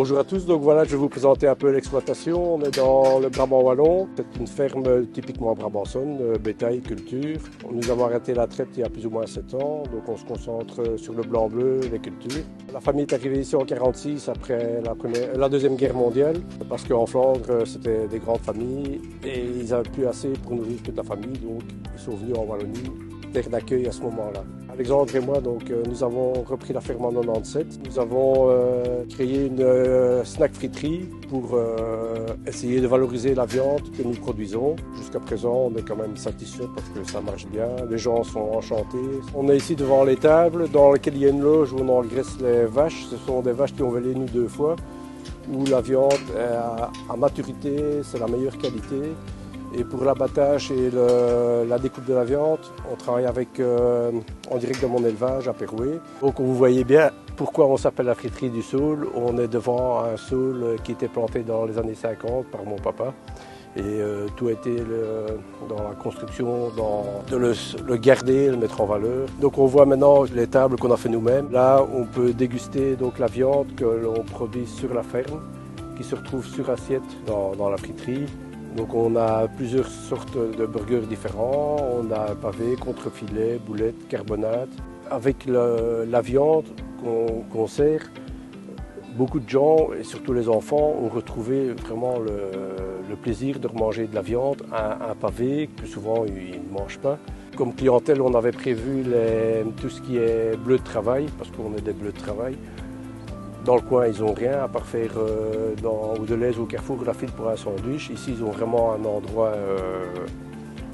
Bonjour à tous, donc voilà, je vais vous présenter un peu l'exploitation. On est dans le Brabant wallon, c'est une ferme typiquement brabançonne, bétail, culture. Nous avons arrêté la traite il y a plus ou moins 7 ans, donc on se concentre sur le blanc-bleu, les cultures. La famille est arrivée ici en 1946 après la Deuxième Guerre mondiale, parce qu'en Flandre c'était des grandes familles et ils n'avaient plus assez pour nourrir toute la famille, donc ils sont venus en Wallonie, terre d'accueil à ce moment-là. Alexandre et moi, donc, nous avons repris la ferme en 1997. Nous avons créé une snack friterie pour essayer de valoriser la viande que nous produisons. Jusqu'à présent, on est quand même satisfait parce que ça marche bien. Les gens sont enchantés. On est ici devant l'étable dans laquelle il y a une loge où on engraisse les vaches. Ce sont des vaches qui ont velé nous 2 fois, où la viande est à maturité, c'est la meilleure qualité. Et pour l'abattage et la découpe de la viande, on travaille en direct de mon élevage à Pérouet. Donc vous voyez bien pourquoi on s'appelle la friterie du saule. On est devant un saule qui était planté dans les années 50 par mon papa. Et tout a été dans la construction, de le garder, le mettre en valeur. Donc on voit maintenant les tables qu'on a fait nous-mêmes. Là, on peut déguster donc la viande que l'on produit sur la ferme, qui se retrouve sur assiette dans la friterie. Donc on a plusieurs sortes de burgers différents, on a pavé, contrefilet, boulettes, carbonate. Avec la viande qu'on sert, beaucoup de gens, et surtout les enfants, ont retrouvé vraiment le plaisir de remanger de la viande, un pavé que souvent ils ne mangent pas. Comme clientèle, on avait prévu tout ce qui est bleu de travail, parce qu'on est des bleus de travail. Dans le coin, ils n'ont rien, à part faire dans Audelez ou au Carrefour la file pour un sandwich. Ici, ils ont vraiment un endroit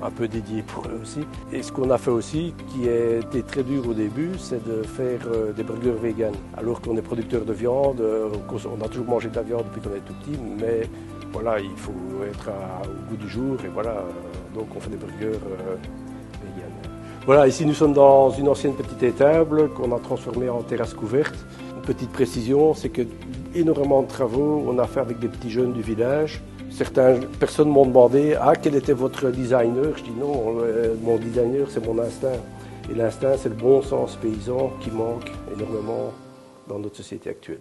un peu dédié pour eux aussi. Et ce qu'on a fait aussi, qui a été très dur au début, c'est de faire des burgers vegan. Alors qu'on est producteur de viande, on a toujours mangé de la viande depuis qu'on est tout petit, mais voilà, il faut être au goût du jour et voilà, donc on fait des burgers vegan. Voilà, ici nous sommes dans une ancienne petite étable qu'on a transformée en terrasse couverte. Une petite précision, c'est que énormément de travaux on a fait avec des petits jeunes du village. Certaines personnes m'ont demandé quel était votre designer. Je dis non, mon designer c'est mon instinct. Et l'instinct c'est le bon sens paysan qui manque énormément dans notre société actuelle.